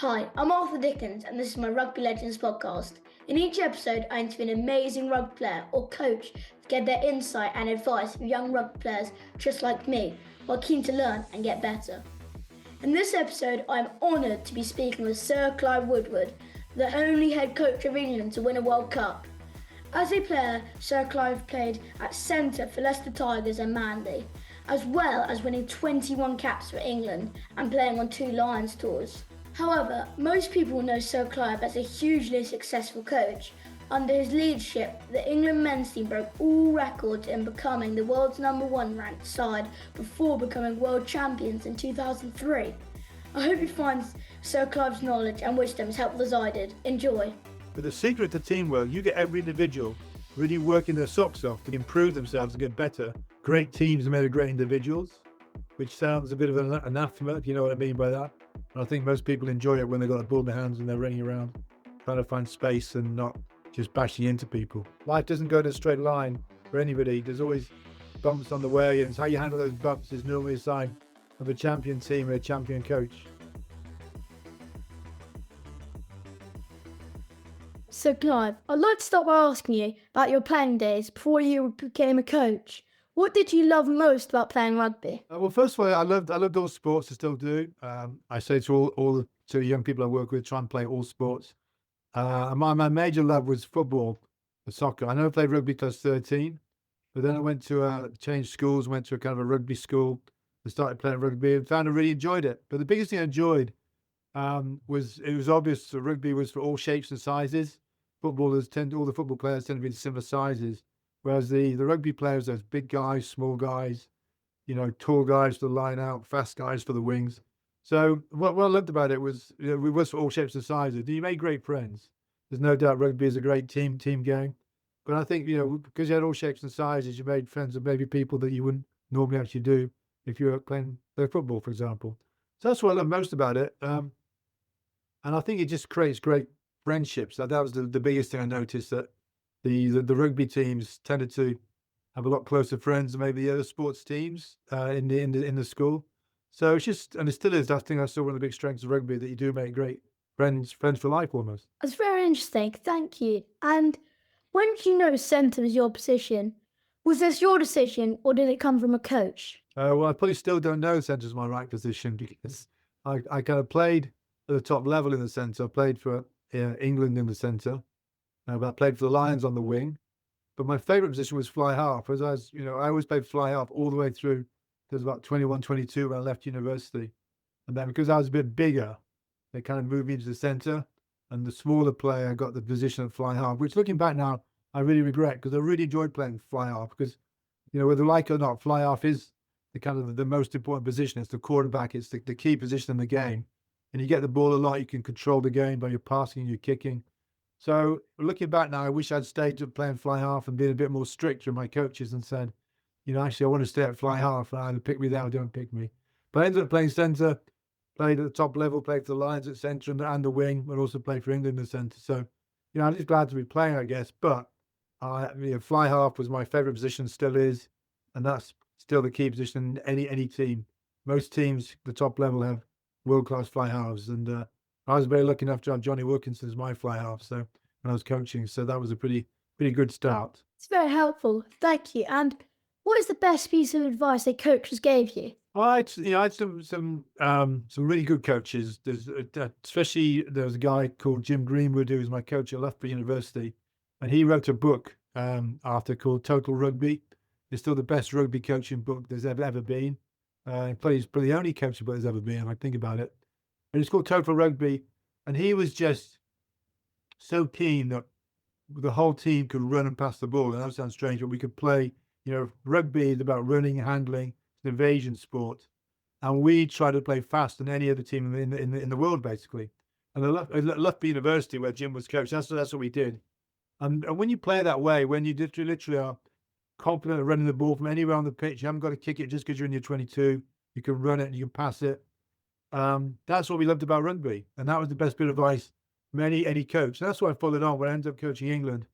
Hi, I'm Arthur Dickens, and this is my Rugby Legends podcast. In each episode, I interview an amazing rugby player or coach to get their insight and advice for young rugby players just like me, who are keen to learn and get better. In this episode, I'm honoured to be speaking with Sir Clive Woodward, the only head coach of England to win a World Cup. As a player, Sir Clive played at centre for Leicester Tigers and Manly, as well as winning 21 caps for England and playing on 2 Lions tours. However, most people know Sir Clive as a hugely successful coach. Under his leadership, the England men's team broke all records in becoming the world's #1 ranked side before becoming world champions in 2003. I hope you find Sir Clive's knowledge and wisdom as helpful as I did. Enjoy. But the secret to teamwork, you get every individual really working their socks off to improve themselves and get better. Great teams are made of great individuals, which sounds a bit of an anathema, if you know what I mean by that. And I think most people enjoy it when they've got a ball in their hands and they're running around, trying to find space and not just bashing into people. Life doesn't go in a straight line for anybody. There's always bumps on the way, and it's how you handle those bumps is normally a sign of a champion team or a champion coach. So Clive, I'd like to start by asking you about your playing days before you became a coach. What did you love most about playing rugby? Well, first of all, I loved all sports. I still do. I say to all the young people I work with, try and play all sports. My major love was football, soccer. I never played rugby till I was 13, but then I went to changed schools, went to a kind of a rugby school. I started playing rugby and found I really enjoyed it. But the biggest thing I enjoyed was it was obvious that rugby was for all shapes and sizes. All the football players tend to be similar sizes, whereas the rugby players, those big guys, small guys, tall guys for the line out, fast guys for the wings. So what I loved about it was, we was for all shapes and sizes. You made great friends. There's no doubt rugby is a great team game. But I think, because you had all shapes and sizes, you made friends with maybe people that you wouldn't normally actually do if you were playing football, for example. So that's what I love most about it. And I think it just creates great friendships. That was the biggest thing I noticed, that the rugby teams tended to have a lot closer friends than maybe the other sports teams in the school. So it's just, and it still is. I think that's still one of the big strengths of rugby, that you do make great friends for life almost. That's very interesting, thank you. And when did you know centre was your position? Was this your decision or did it come from a coach? Well, I probably still don't know centre's my right position, because I kind of played at the top level in the centre. I played for England in the centre, but I played for the Lions on the wing. But my favourite position was fly half, as I always played fly half all the way through. There was about 21, 22 when I left university. And then because I was a bit bigger, they kind of moved me into the centre, and the smaller player got the position of fly half, which looking back now, I really regret, because I really enjoyed playing fly half, because, whether you like it or not, fly half is the kind of the most important position. It's the quarterback, it's the key position in the game. And you get the ball a lot, you can control the game by your passing and your kicking. So looking back now, I wish I'd stayed to playing fly half and been a bit more strict with my coaches and said, actually, I want to stay at fly half, and either pick me there or don't pick me. But I ended up playing centre, played at the top level, played for the Lions at centre and the wing, but also played for England in the centre. So, I'm just glad to be playing, I guess. But fly half was my favourite position, still is, and that's still the key position in any team. Most teams, the top level, have world-class fly halves, and I was very lucky enough to have Johnny Wilkinson as my fly half. So when I was coaching, so that was a pretty good start. It's very helpful, thank you. And what is the best piece of advice a coach has gave you? I had some really good coaches. Especially there was a guy called Jim Greenwood, who was my coach at Loughborough University, and he wrote a book after called Total Rugby. It's still the best rugby coaching book there's ever been. He's probably the only coaching book there's ever been, I think about it. And it's called Total Rugby, and he was just so keen that the whole team could run and pass the ball. And that sounds strange, but we could play. Rugby is about running, handling. It's an invasion sport, and we try to play fast than any other team in the world, basically. And at Loughborough University, where Jim was coach, that's what we did. And when you play that way, when you literally are confident of running the ball from anywhere on the pitch, you haven't got to kick it just because you're in your 22. You can run it and you can pass it. That's what we loved about rugby, and that was the best bit of advice from any coach. And that's what I followed on when I ended up coaching England.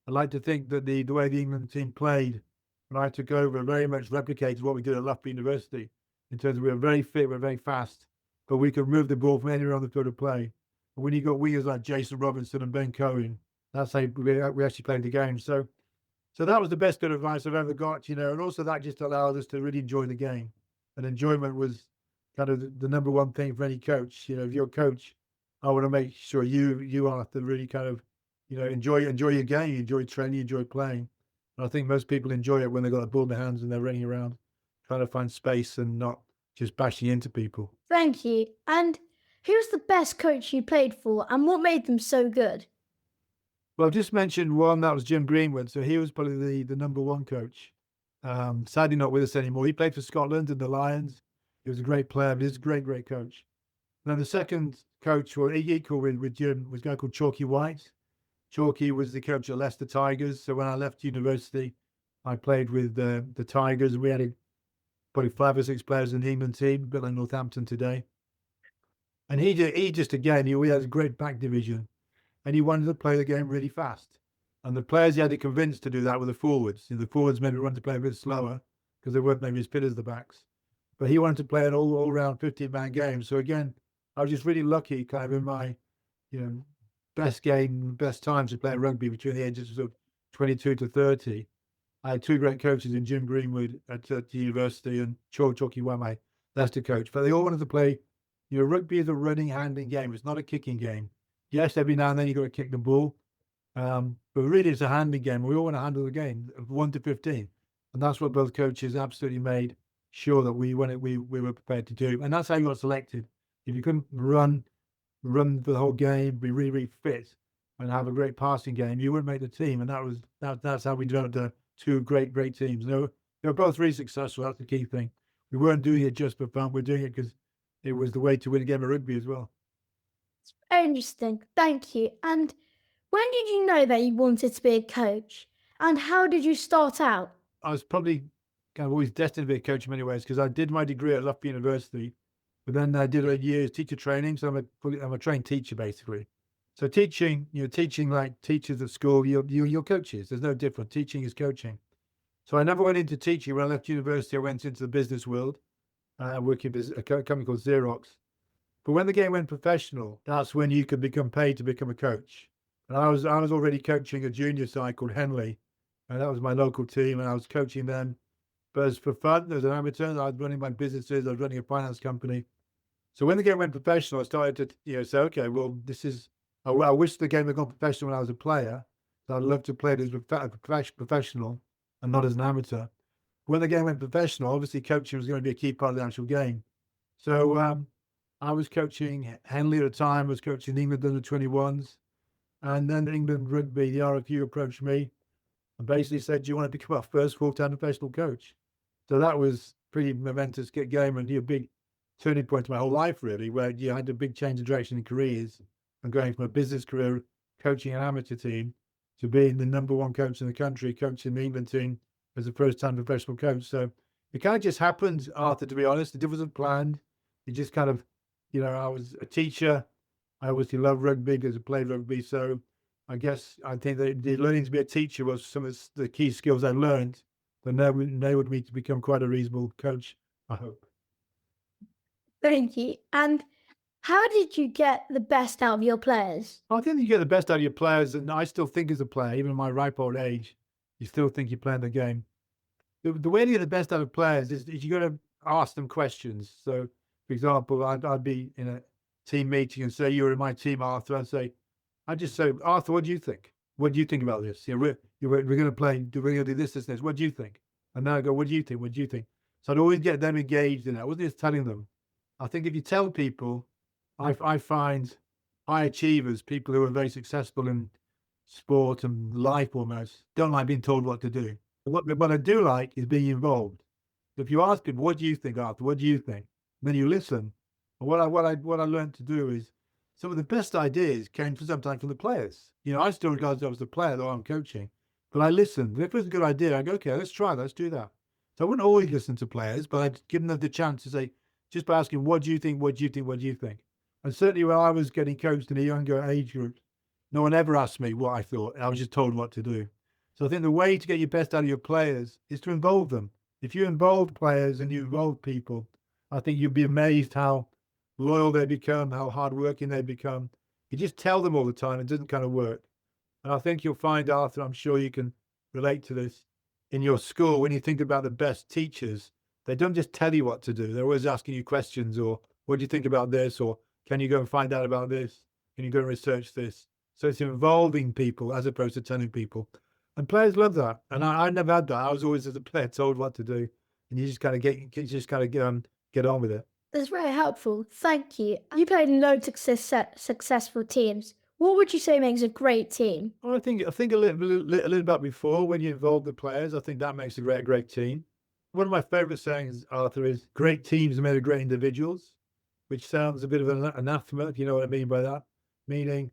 I like to think that the way the England team played when I took over very much replicated what we did at Loughborough University, in terms of we were very fit, we were very fast, but we could move the ball from anywhere on the field of play. And when you got wingers like Jason Robinson and Ben Cohen, that's how we actually played the game. So that was the best bit of advice I've ever got, and also that just allowed us to really enjoy the game. And enjoyment was kind of the number one thing for any coach. If you're a coach, I want to make sure you are to really kind of, enjoy your game, enjoy training, enjoy playing. And I think most people enjoy it when they've got a ball in their hands and they're running around trying to find space and not just bashing into people. Thank you. And who's the best coach you played for and what made them so good? Well, I've just mentioned one, that was Jim Greenwood. So he was probably the number one coach. Sadly not with us anymore. He played for Scotland and the Lions. He was a great player, but he's a great, great coach. And then the second coach, well, equal with Jim, was a guy called Chalky White. Chalky was the coach at Leicester Tigers. So when I left university, I played with the Tigers. We had probably 5 or 6 players in the England team, built in Northampton today. And he just, again, he had a great back division. And he wanted to play the game really fast. And the players he had to convince to do that were the forwards. The forwards maybe wanted to play a bit slower because they weren't maybe as fit as the backs. But he wanted to play an all-round 15-man game. So again, I was just really lucky kind of in my, best times to play rugby between the ages of 22 to 30. I had 2 great coaches in Jim Greenwood at the university and Chalky White, my Leicester coach. But they all wanted to play, rugby is a running, handling game. It's not a kicking game. Yes, every now and then you've got to kick the ball. But really it's a handling game. We all want to handle the game of 1 to 15. And that's what both coaches absolutely made sure that we were prepared to do. And that's how you got selected. If you couldn't run for the whole game, be really, really fit and have a great passing game, you wouldn't make the team. And that's how we developed 2 great teams. They were both really successful. That's the key thing. We weren't doing it just for fun. We're doing it because it was the way to win a game of rugby as well. It's very interesting. Thank you. And when did you know that you wanted to be a coach? And how did you start out? I was probably kind of always destined to be a coach in many ways because I did my degree at Loughborough University, but then I did a year's teacher training. So I'm a trained teacher basically. So teaching like teachers at school, you're coaches. There's no different. Teaching is coaching. So I never went into teaching. When I left university, I went into the business world. Working at a company called Xerox. But when the game went professional, that's when you could become paid to become a coach. And I was already coaching a junior side called Henley, and that was my local team, and I was coaching them. But as for fun, as an amateur, I was running my businesses. I was running a finance company. So when the game went professional, I started to say, okay, well, this is. I wish the game had gone professional when I was a player. So I'd love to play it as a professional and not as an amateur. When the game went professional, obviously coaching was going to be a key part of the actual game. So I was coaching Henley at the time. I was coaching England under 21s. And then England Rugby, the RFU, approached me and basically said, do you want to become our first full-time professional coach? So that was pretty momentous game and a big turning point in my whole life, really, where you had a big change of direction in careers and going from a business career coaching an amateur team to being the number one coach in the country, coaching the England team as a first-time professional coach. So it kind of just happened, Arthur, to be honest. It wasn't planned. It just kind of, I was a teacher. I obviously love rugby because I played rugby. So I think that learning to be a teacher was some of the key skills I learned that enabled me to become quite a reasonable coach, I hope. Thank you. And how did you get the best out of your players? I think you get the best out of your players, and I still think as a player, even in my ripe old age, you still think you're playing the game. The way to get the best out of players is you got to ask them questions. So, for example, I'd be in a team meeting and say, you're in my team, Arthur. I'd just say, Arthur, what do you think? What do you think about this? We're going to play, we're going to do this. What do you think? And then I go, what do you think? What do you think? So I'd always get them engaged in it. I wasn't just telling them. I think if you tell people, I find high achievers, people who are very successful in sport and life almost, don't like being told what to do. What I do like is being involved. If you ask people, what do you think, Arthur? What do you think? And then you listen. And what I learned to do is some of the best ideas came sometimes from the players. I still regard myself as a player, though I'm coaching. But I listen. If it's a good idea, I go, okay, let's try that. Let's do that. So I wouldn't always listen to players, but I'd give them the chance to say, just by asking, what do you think? What do you think? What do you think? And certainly when I was getting coached in a younger age group, no one ever asked me what I thought. I was just told what to do. So I think the way to get your best out of your players is to involve them. If you involve players and you involve people, I think you'd be amazed how loyal they become, how hardworking they become. You just tell them all the time, it doesn't kind of work. And I think you'll find, Arthur, I'm sure you can relate to this, in your school, when you think about the best teachers, they don't just tell you what to do. They're always asking you questions, or what do you think about this? Or can you go and find out about this? Can you go and research this? So it's involving people as opposed to telling people. And players love that. And I never had that. I was always, as a player, told what to do. And you just kind of get on with it. That's very helpful. Thank you. You played in loads of successful teams. What would you say makes a great team? Well, I think a little about before, when you involve the players, I think that makes a great team. One of my favourite sayings, Arthur, is great teams are made of great individuals, which sounds a bit of an anathema, if you know what I mean by that. Meaning,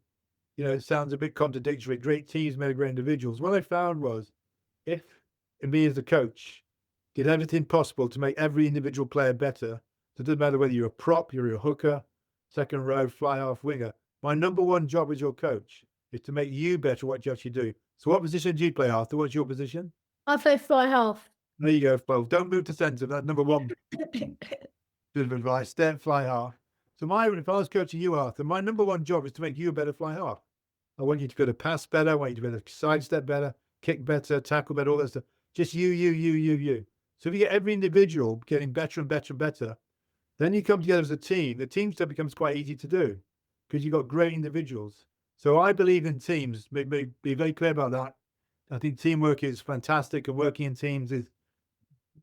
it sounds a bit contradictory. Great teams made of great individuals. What I found was, if me as a coach did everything possible to make every individual player better, so it doesn't matter whether you're a prop, you're a hooker, second row, fly half, winger. My number one job as your coach is to make you better what you actually do. So what position do you play, Arthur? What's your position? I play fly half. There you go, Flo. Don't move to centre. That's number one bit of advice. Stay and fly half. So if I was coaching you, Arthur, my number one job is to make you a better fly half. I want you to be able to pass better. I want you to be able to sidestep better, kick better, tackle better, all that stuff. Just you. So if you get every individual getting better and better and better, then you come together as a team. The team stuff becomes quite easy to do because you've got great individuals. So I believe in teams. Be very clear about that. I think teamwork is fantastic, and working in teams is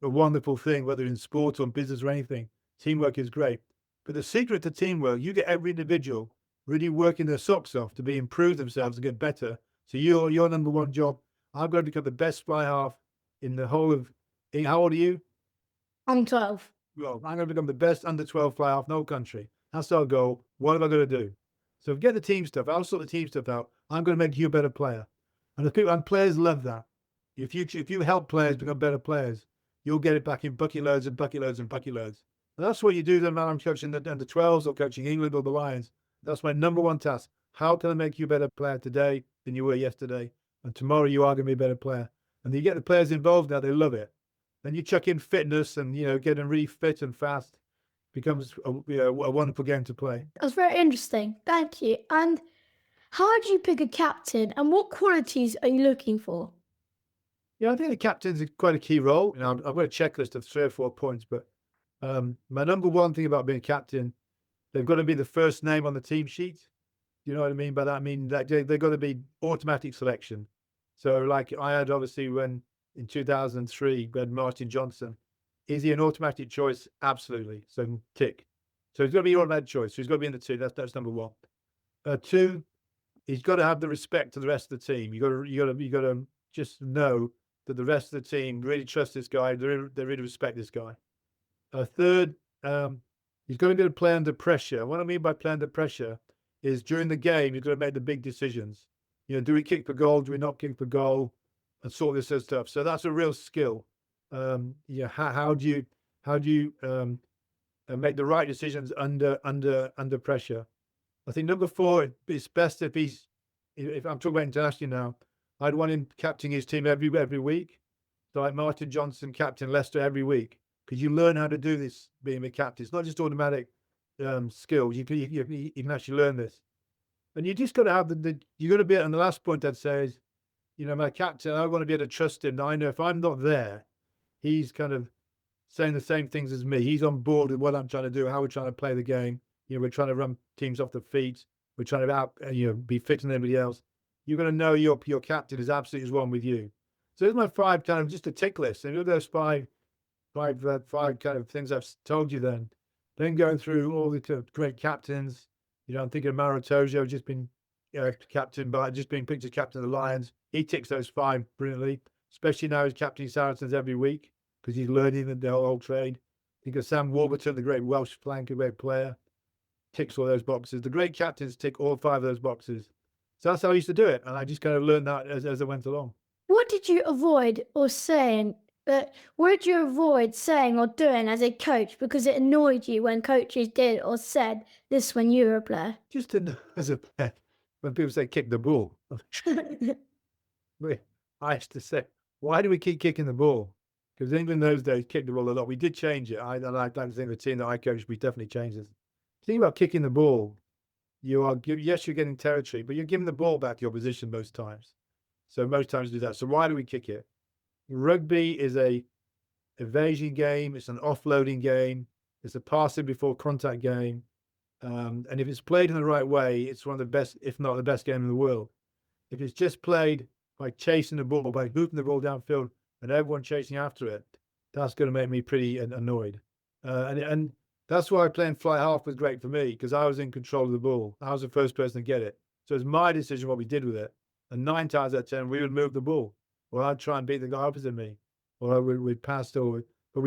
a wonderful thing, whether in sport or business or anything. Teamwork is great. But the secret to teamwork, you get every individual really working their socks off to improve themselves and get better. So your number one job, I've got to become the best fly half in the whole of. How old are you? I'm 12. Well, I'm going to become the best under 12 fly half in the whole country. That's our goal. What am I going to do? So get the team stuff. I'll sort the team stuff out. I'm going to make you a better player. And players love that. If you help players become better players, you'll get it back in bucket loads and bucket loads and bucket loads. And that's what you do then when I'm coaching the under 12s or coaching England or the Lions. That's my number one task. How can I make you a better player today than you were yesterday? And tomorrow you are going to be a better player. And you get the players involved now, they love it. Then you chuck in fitness and, getting really fit and fast. Becomes a wonderful game to play. That's very interesting. Thank you. And how do you pick a captain, and what qualities are you looking for? Yeah, I think the captain's quite a key role. I've got a checklist of 3 or 4 points, but my number one thing about being captain, they've got to be the first name on the team sheet. You know what I mean by that? I mean that they've got to be automatic selection. So, like I had, obviously, when in 2003, we had Martin Johnson. Is he an automatic choice? Absolutely. So tick. So he's got to be an automatic choice. So he's got to be in the 2. That's number 1. 2, he's got to have the respect to the rest of the team. You got to just know that the rest of the team really trust this guy. They really respect this guy. 3rd, he's got to be able to play under pressure. What I mean by play under pressure is during the game, you've got to make the big decisions. Do we kick for goal? Do we not kick for goal? And sort this sort of stuff. So that's a real skill. How do you make the right decisions under pressure? I think number 4, it's best if I'm talking about internationally now, I'd want him captaining his team every week. So like Martin Johnson captain Leicester every week, because you learn how to do this being a captain. It's not just automatic skills. You can actually learn this, and you just got to have you got to be. And the last point I'd say is, my captain, I want to be able to trust him. I know if I'm not there, he's kind of saying the same things as me. He's on board with what I'm trying to do, how we're trying to play the game. We're trying to run teams off the feet. We're trying to be fit than everybody else. You're going to know your captain is absolutely as one with you. So there's my 5 kind of just a tick list. And those five kind of things I've told you then going through all the great captains. I'm thinking of Mauro Tojo, just been captain, but just being picked as captain of the Lions. He ticks those 5 brilliantly, especially now he's captaining Saracens every week because he's learning the whole trade. Think of Sam Warburton, the great Welsh flanker, great player, ticks all those boxes. The great captains tick all 5 of those boxes. So that's how I used to do it, and I just kind of learned that as I went along. What did you avoid saying or doing as a coach because it annoyed you when coaches did or said this when you were a player? Just as a player, when people say kick the ball, I used to say, why do we keep kicking the ball? Because England those days kicked the ball a lot. We did change it. I don't think the team that I coached, we definitely changed it thing about kicking the ball, yes, you're getting territory, but you're giving the ball back to your position most times. So most times do that. So why do we kick it? Rugby is a evasion game. It's an offloading game. It's a passing before contact game. And if it's played in the right way, it's one of the best, if not the best game in the world. If it's just played by chasing the ball, by hooping the ball downfield and everyone chasing after it, that's going to make me pretty annoyed. And that's why playing fly half was great for me, because I was in control of the ball. I was the first person to get it. So it's my decision what we did with it. And 9 times out of 10, we would move the ball, or I'd try and beat the guy opposite me, or we'd pass over. But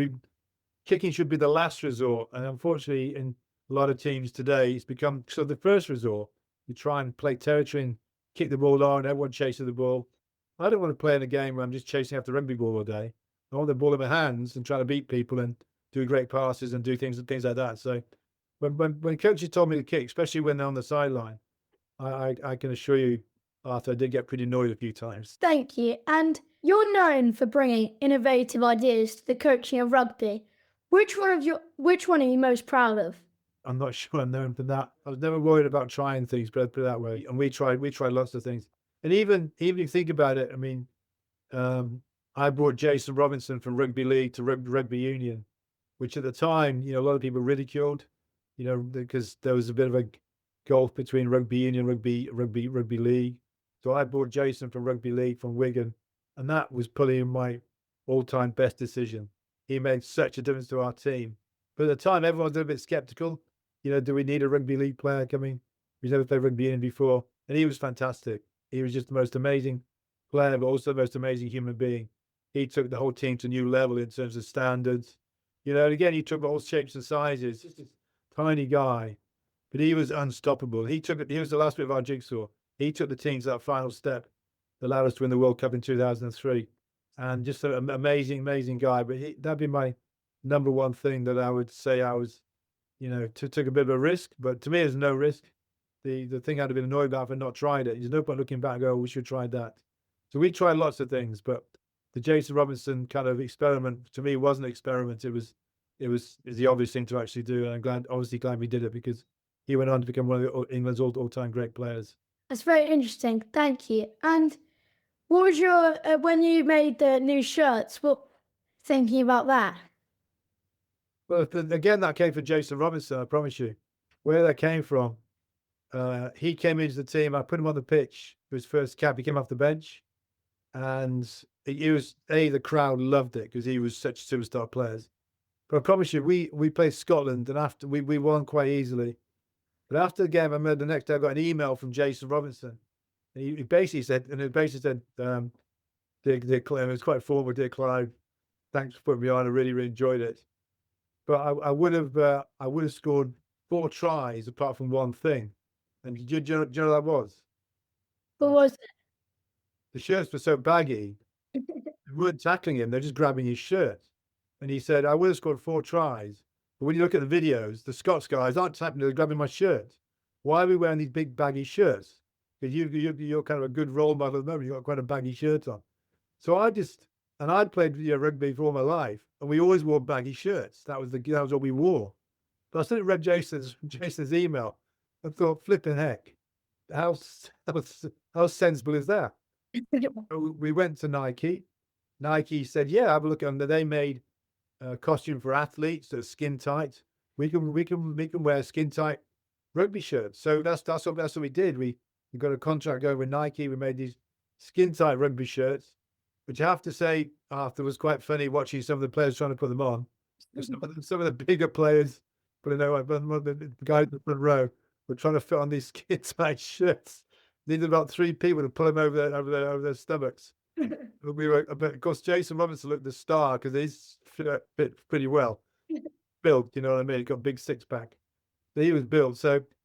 kicking should be the last resort. And unfortunately, in a lot of teams today, it's become sort of the first resort. You try and play territory and kick the ball on, everyone chases the ball. I don't want to play in a game where I'm just chasing after rugby ball all day. I want the ball in my hands and try to beat people and do great passes and do things like that. So when coaches told me to kick, especially when they're on the sideline, I can assure you, Arthur, I did get pretty annoyed a few times. Thank you. And you're known for bringing innovative ideas to the coaching of rugby. Which one are you most proud of? I'm not sure I'm known for that. I was never worried about trying things, but put it that way. And we tried lots of things. And even if you think about it, I mean, I brought Jason Robinson from Rugby League to Rugby Union, which at the time, a lot of people ridiculed, because there was a bit of a gulf between Rugby Union, Rugby League. So I brought Jason from Rugby League from Wigan, and that was probably my all-time best decision. He made such a difference to our team. But at the time, everyone was a little bit skeptical. Do we need a Rugby League player coming? We've never played Rugby Union before. And he was fantastic. He was just the most amazing player, but also the most amazing human being. He took the whole team to a new level in terms of standards. And again, he took all shapes and sizes. Just this tiny guy, but he was unstoppable. He was the last bit of our jigsaw. He took the team to that final step that allowed us to win the World Cup in 2003. And just an amazing, amazing guy. But that'd be my number one thing that I would say I was, took a bit of a risk. But to me, there's no risk. The thing I'd have been annoyed about if I'd not tried it. There's no point looking back and go, we should try that. So we tried lots of things, but the Jason Robinson kind of experiment to me wasn't an experiment. It was the obvious thing to actually do. And I'm obviously glad we did it, because he went on to become one of England's all-time great players. That's very interesting. Thank you. And what was your, when you made the new shirts, what thinking about that? Well, again, that came from Jason Robinson, I promise you. Where that came from, he came into the team. I put him on the pitch for his first cap. He came off the bench, and the crowd loved it because he was such superstar players. But I promise you, we played Scotland, and after we won quite easily. But after the game, the next day I got an email from Jason Robinson. And he basically said, Dear Clive, it was quite formal, Dear Clive, thanks for putting me on. I really, really enjoyed it. But I would have scored 4 tries apart from one thing. And do you know what that was? What was it? The shirts were so baggy, they weren't tackling him, they're just grabbing his shirt. And he said, I would have scored 4 tries. But when you look at the videos, the Scots guys aren't tapping, they're grabbing my shirt. Why are we wearing these big baggy shirts? Because you're kind of a good role model at the moment. You've got quite a baggy shirt on. So I'd played rugby for all my life, and we always wore baggy shirts. That was what we wore. But I suddenly read Jason's email and thought, flipping heck, how sensible is that? We went to Nike. Nike said, yeah, have a look at them. They made a costume for athletes that's skin tight. We can wear skin tight rugby shirts. So that's what we did. We got a contract going with Nike. We made these skin tight rugby shirts, which I have to say, after was quite funny watching some of the players trying to put them on. Some of the bigger players, but the guys in the front row were trying to fit on these skin tight shirts. Needed about 3 people to pull them over their stomachs. But of course, Jason Robinson looked the star because he's fit pretty well built. You know what I mean? He got a big 6-pack. So he was built.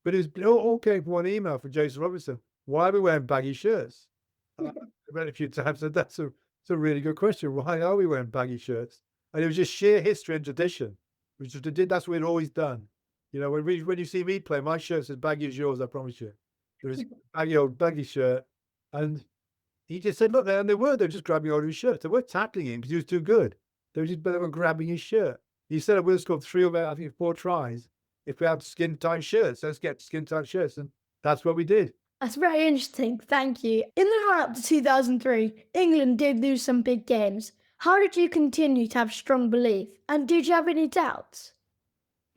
But it all came from one email from Jason Robinson. Why are we wearing baggy shirts? I read a few times. Said that's a really good question. Why are we wearing baggy shirts? And it was just sheer history and tradition. That's what we'd always done. When you see me play, my shirt's as baggy as yours. I promise you. There was a baggy shirt, and he just said, look, and they were just grabbing all his shirts. They weren't tackling him because he was too good. They were grabbing his shirt. He said I would have scored 4 tries if we have skin tight shirts, let's get skin tight shirts. And that's what we did. That's very interesting. Thank you. In the run up to 2003, England did lose some big games. How did you continue to have strong belief? And did you have any doubts?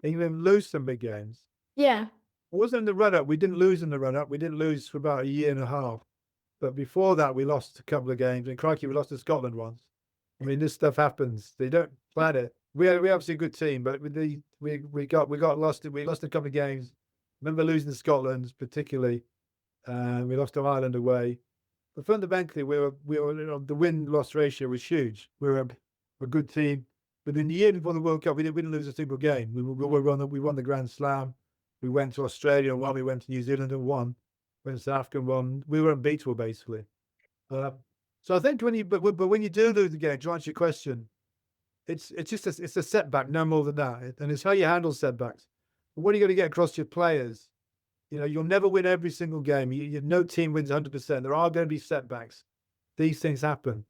England lose some big games. Yeah. It wasn't in the run up. We didn't lose in the run up. We didn't lose for about a year and a half. But before that, we lost a couple of games. And crikey, we lost to Scotland once. I mean, this stuff happens. They don't plan it. We obviously a good team, but we got lost. We lost a couple of games. Remember losing to Scotland, particularly. We lost to Ireland away. But fundamentally, we were the win-loss ratio was huge. We were a good team. But in the year before the World Cup, we didn't lose a single game. We won the Grand Slam. We went to Australia and won. We went to New Zealand and won. Went to South Africa and won. We were unbeatable, basically. So I think when you do lose the game, to answer your question, it's a setback, no more than that. And it's how you handle setbacks. But what are you going to get across to your players? You know, you'll never win every single game. No team wins 100%. There are going to be setbacks. These things happen.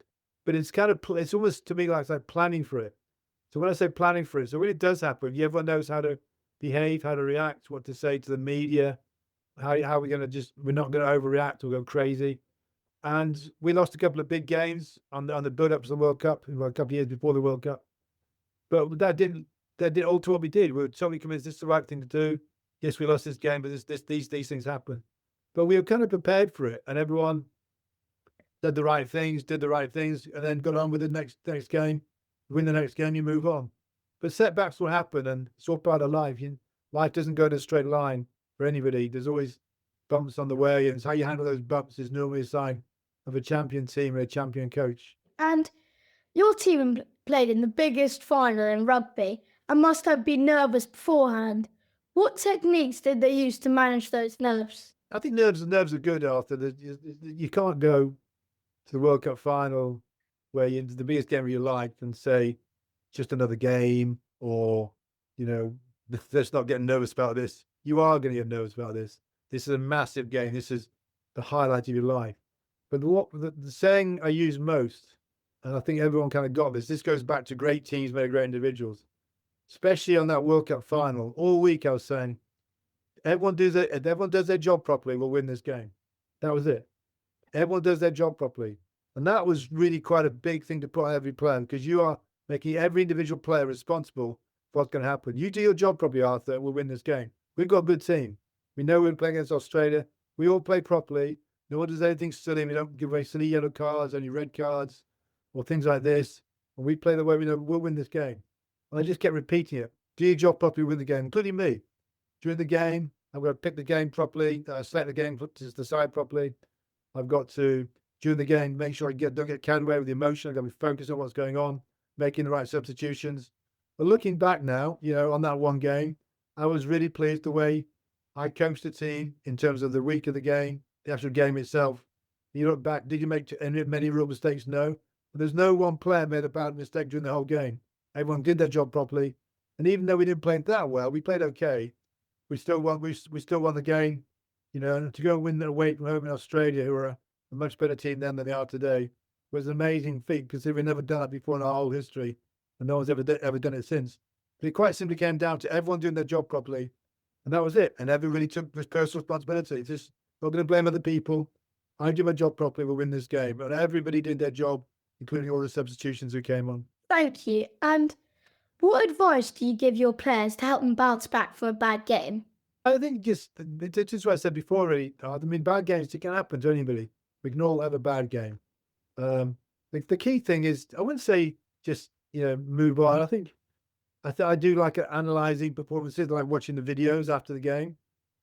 But it's it's almost to me like planning for it. So when I say planning for it, so when it does happen, everyone knows how to behave, how to react, what to say to the media, how we're going to we're not going to overreact or go crazy. And we lost a couple of big games on the build-up to the World Cup, a couple of years before the World Cup. But that didn't alter what we did. We were totally convinced this is the right thing to do. Yes, we lost this game, but these things happen. But we were kind of prepared for it, and everyone did the right things, and then got on with the next game. Win the next game, you move on. But setbacks will happen, and it's all part of life. Life doesn't go in a straight line for anybody. There's always bumps on the way, and it's how you handle those bumps is normally a sign of a champion team and a champion coach. And your team played in the biggest final in rugby and must have been nervous beforehand. What techniques did they use to manage those nerves? I think nerves are good, Arthur. You can't go to the World Cup final where it's the biggest game of your life and say, just another game, or, let's not get nervous about this. You are going to get nervous about this. This is a massive game. This is the highlight of your life. But the saying I use most, and I think everyone kind of got this goes back to great teams made of great individuals, especially on that World Cup final. All week I was saying, if everyone does their job properly, we'll win this game. That was it. Everyone does their job properly. And that was really quite a big thing to put on every player, because you are making every individual player responsible for what's going to happen. You do your job properly, Arthur, and we'll win this game. We've got a good team. We know we're playing against Australia. We all play properly. No one does anything silly. We don't give away silly yellow cards, any red cards, or things like this. And we play the way we know we'll win this game. And I just kept repeating it. Do your job properly, win the game, including me. During the game, I've got to pick the game properly, select the game to decide properly. I've got to, during the game, make sure I don't get carried away with the emotion. I've got to be focused on what's going on, making the right substitutions. But looking back now, on that one game, I was really pleased the way I coached the team in terms of the week of the game, the actual game itself. You look back, did you make many real mistakes? No. But there's no one player made a bad mistake during the whole game. Everyone did their job properly. And even though we didn't play that well, we played okay. We still won the game. And to go and win away from home in Australia, who are a much better team then than they are today, was an amazing feat, considering we've never done it before in our whole history. And no one's ever done it since. But it quite simply came down to everyone doing their job properly. And that was it. And everybody took personal responsibility. It's just not going to blame other people. I do my job properly, we'll win this game. And everybody did their job, including all the substitutions who came on. Thank you. And what advice do you give your players to help them bounce back from a bad game? I think it's what I said before, really. I mean, bad games, it can happen to anybody. We can all have a bad game. The key thing is, I wouldn't say just, move on. I think I do like analysing performances, like watching the videos after the game.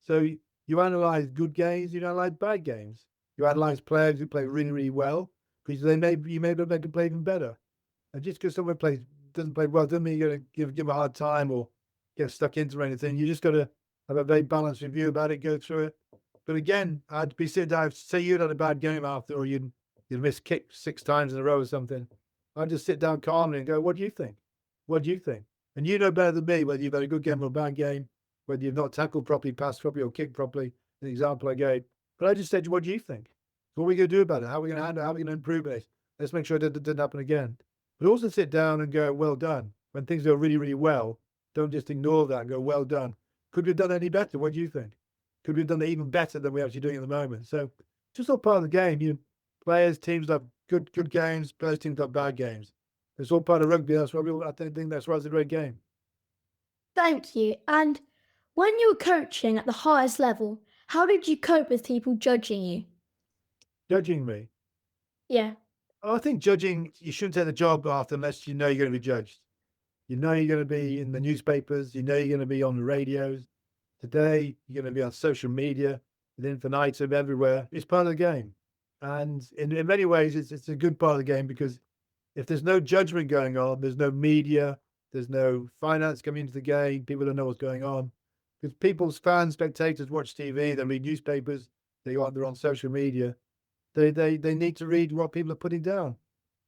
So you analyse good games, you analyse bad games. You analyse players who play really, really well, because you may be able to make them play even better. And just because someone doesn't play well, doesn't mean you're going to give them a hard time or get stuck into anything. You just got to have a very balanced review about it, go through it. But again, I'd be sitting down, say you'd had a bad game after, or you'd missed kick 6 times in a row or something. I'd just sit down calmly and go, what do you think? What do you think? And you know better than me whether you've had a good game or a bad game, whether you've not tackled properly, passed properly, or kicked properly, the example I gave. But I just said, what do you think? What are we going to do about it? How are we going to handle it? How are we going to improve it? Let's make sure it didn't happen again. But also sit down and go, well done. When things go really, really well, don't just ignore that and go, well done. Could we have done any better? What do you think? Could we have done it even better than we're actually doing at the moment? So just all part of the game. Players, teams have good games, players, teams have bad games. It's all part of rugby. That's why I think that's why it's a great game. Thank you. And when you were coaching at the highest level, how did you cope with people judging you? Judging me. Yeah. I think judging, you shouldn't take the job after unless you know you're going to be judged. You know you're going to be in the newspapers. You know you're going to be on the radios. Today, you're going to be on social media, with infinitum everywhere. It's part of the game. And in many ways, it's a good part of the game because if there's no judgment going on, there's no media, there's no finance coming into the game, people don't know what's going on. Because people's fans, spectators watch TV, they read newspapers, they're on social media. They need to read what people are putting down.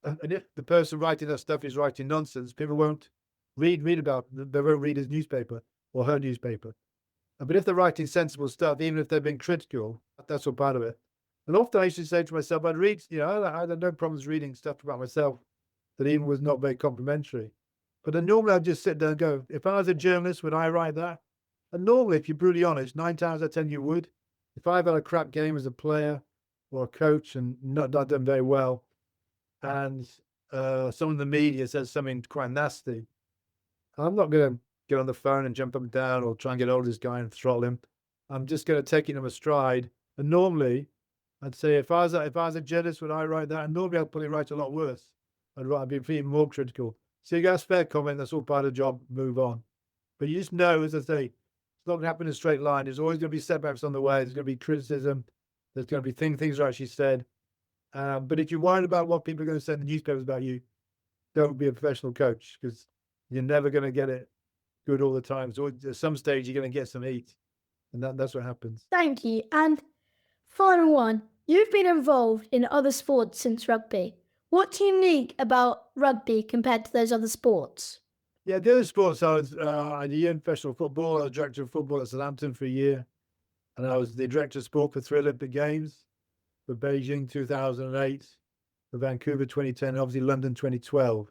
And if the person writing that stuff is writing nonsense, people won't read about it. They won't read his newspaper or her newspaper. But if they're writing sensible stuff, even if they're being critical, that's all part of it. And often I used to say to myself, I'd read, I had no problems reading stuff about myself that even was not very complimentary. But then normally I'd just sit there and go, if I was a journalist, would I write that? And normally, if you're brutally honest, 9 times out of 10 you would. If I've had a crap game as a player or a coach and not done very well, and some of the media says something quite nasty, I'm not going to get on the phone and jump up and down or try and get hold of this guy and throttle him. I'm just going to take it in a stride. And normally, I'd say if I was a journalist, would I write that? And normally I'd probably write a lot worse. I'd be even more critical. So you get a fair comment, that's all part of the job, move on. But you just know, as I say, it's not going to happen in a straight line. There's always going to be setbacks on the way. There's going to be criticism. There's going to be things are actually said. But if you're worried about what people are going to say in the newspapers about you, don't be a professional coach because you're never going to get it good all the time. So at some stage, you're going to get some heat. And that's what happens. Thank you. And final one, you've been involved in other sports since rugby. What's unique about rugby compared to those other sports? Yeah, the other sports, I had a year in professional football. I was director of football at Southampton for a year. And I was the director of sport for 3 Olympic Games, for Beijing 2008, for Vancouver 2010, and obviously London 2012,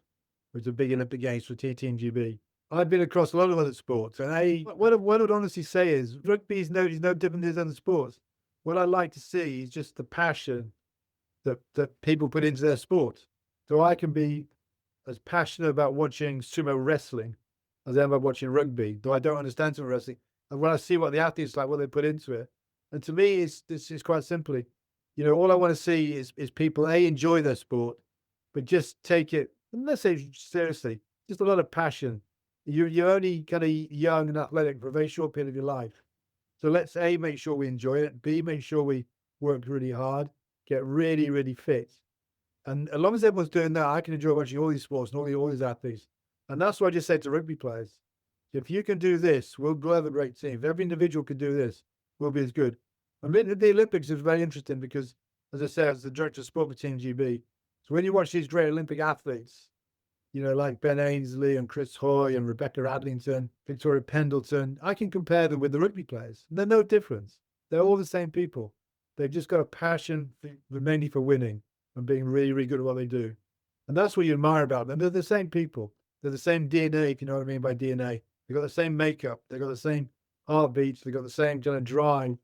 which was a big Olympic Games for TTNGB. I've been across a lot of other sports, and what I'd honestly say is rugby is no different than other sports. What I like to see is just the passion that people put into their sport. So I can be as passionate about watching sumo wrestling as I am about watching rugby, though I don't understand sumo wrestling. And when I see what the athletes like, what they put into it, and to me, it's quite simply, all I want to see is people enjoy their sport, but just take it, let's say seriously, just a lot of passion. You're only kind of young and athletic for a very short period of your life. So let's A, make sure we enjoy it. B, make sure we work really hard, get really, really fit. And as long as everyone's doing that, I can enjoy watching all these sports and all these athletes. And that's what I just said to rugby players. If you can do this, we'll have a great team. If every individual can do this, we'll be as good. And the Olympics is very interesting because, as I said, as the director of sport for Team GB, so when you watch these great Olympic athletes, like Ben Ainsley and Chris Hoy and Rebecca Adlington, Victoria Pendleton, I can compare them with the rugby players. They're no difference. They're all the same people. They've just got a passion mainly for winning and being really, really good at what they do. And that's what you admire about them. They're the same people. They're the same DNA, if you know what I mean by DNA. They've got the same makeup. They've got the same heartbeats. They've got the same kind of drive.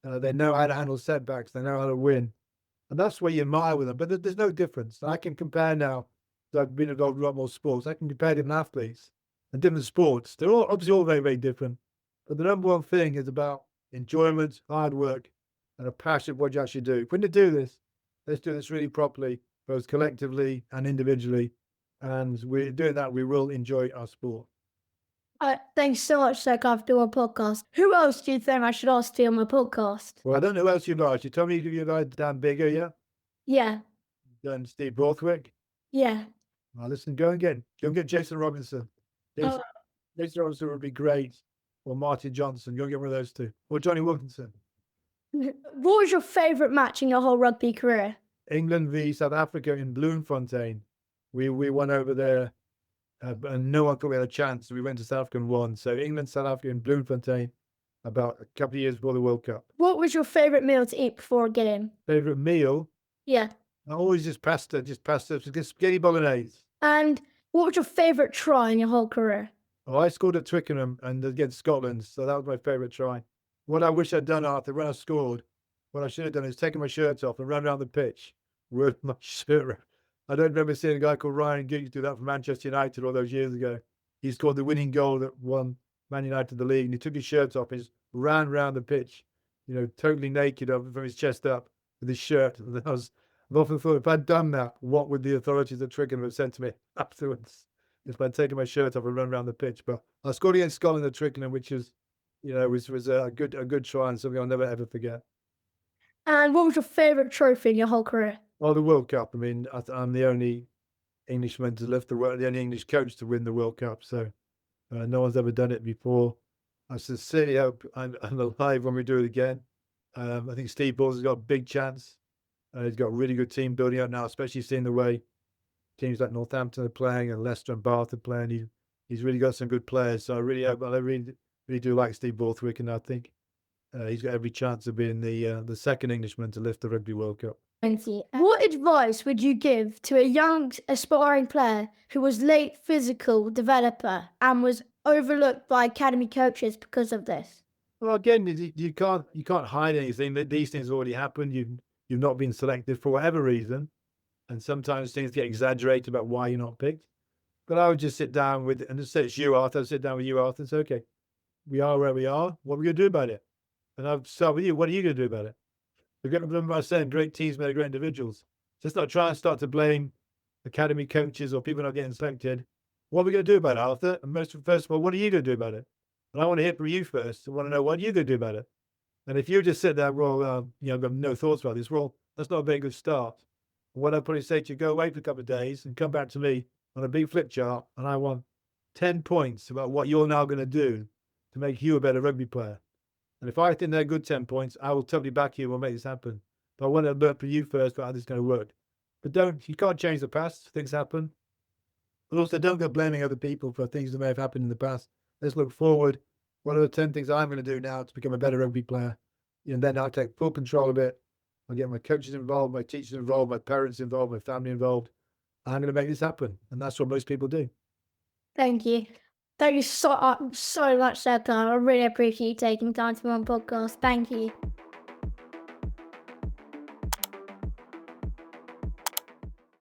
They know how to handle setbacks. They know how to win. And that's what you admire with them. But there's no difference. I can compare now. I've been involved in a lot more sports. I can compare different athletes and different sports. They're obviously all very, very different. But the number one thing is about enjoyment, hard work, and a passion for what you actually do. When you do this, let's do this really properly, both collectively and individually. And we're doing that, we will enjoy our sport. Thanks so much, Sir Clive, for doing my podcast. Who else do you think I should ask to be on my podcast? Well, I don't know who else you'd like. You told me you like Dan Bigger, yeah? Yeah. Dan Steve Borthwick? Yeah. Well, listen, go and get Jason Robinson. Jason Robinson would be great. Or Martin Johnson. Go and get one of those two. Or Johnny Wilkinson. What was your favourite match in your whole rugby career? England v South Africa in Bloemfontein. We won over there, and no one thought we had a chance. We went to South Africa and won. So England, South Africa in Bloemfontein, about a couple of years before the World Cup. What was your favourite meal to eat before getting? Favourite meal? Yeah. Always just pasta, just spaghetti bolognese. And what was your favourite try in your whole career? Oh, I scored at Twickenham and against Scotland, so that was my favourite try. What I wish I'd done, Arthur, when I scored, what I should have done is taken my shirt off and run around the pitch with my shirt. I don't remember seeing a guy called Ryan Giggs do that for Manchester United all those years ago. He scored the winning goal that won Man United the league, and he took his shirt off and just ran around the pitch, totally naked from his chest up with his shirt. I've often thought, if I'd done that, what would the authorities at Twickenham have said to me afterwards? If I'd taken my shirt off and run around the pitch. But I scored against Scotland at Twickenham, which was a good try and something I'll never ever forget. And what was your favourite trophy in your whole career? Oh, the World Cup. I mean, I'm the only Englishman to lift the only English coach to win the World Cup. So no one's ever done it before. I sincerely hope I'm alive when we do it again. I think Steve Ball's has got a big chance. He's got a really good team building up now, especially seeing the way teams like Northampton are playing and Leicester and Bath are playing. He's really got some good players. So I really do like Steve Borthwick, and I think he's got every chance of being the second Englishman to lift the Rugby World Cup. Thank you. What advice would you give to a young aspiring player who was late physical developer and was overlooked by academy coaches because of this? Well, again, you can't hide anything. These things already happened. You've not been selected for whatever reason, and sometimes things get exaggerated about why you're not picked. But I would just sit down and just say, it's you, Arthur. I'd sit down with you, Arthur, and say, okay, we are where we are. What are we going to do about it? And I'll start with you. What are you going to do about it? Remember I was saying, great teams make great individuals. Just not try and start to blame academy coaches or people not getting selected. What are we going to do about it, Arthur? And first of all, what are you going to do about it? And I want to hear from you first. I want to know what you're going to do about it. And if you just sit there, well, I've got no thoughts about this, well, that's not a very good start. What I'd probably say to you, go away for a couple of days and come back to me on a big flip chart, and I want 10 points about what you're now going to do to make you a better rugby player. And if I think they're good 10 points, I will totally back you and we'll make this happen. But I want to learn from you first about how this is going to work. But you can't change the past. Things happen. But also, don't go blaming other people for things that may have happened in the past. Let's look forward. What are the 10 things I'm going to do now to become a better rugby player? And then I'll take full control of it. I'll get my coaches involved, my teachers involved, my parents involved, my family involved. I'm going to make this happen. And that's what most people do. Thank you. Thank you so much, Sir Clive. I really appreciate you taking time to be on podcast. Thank you.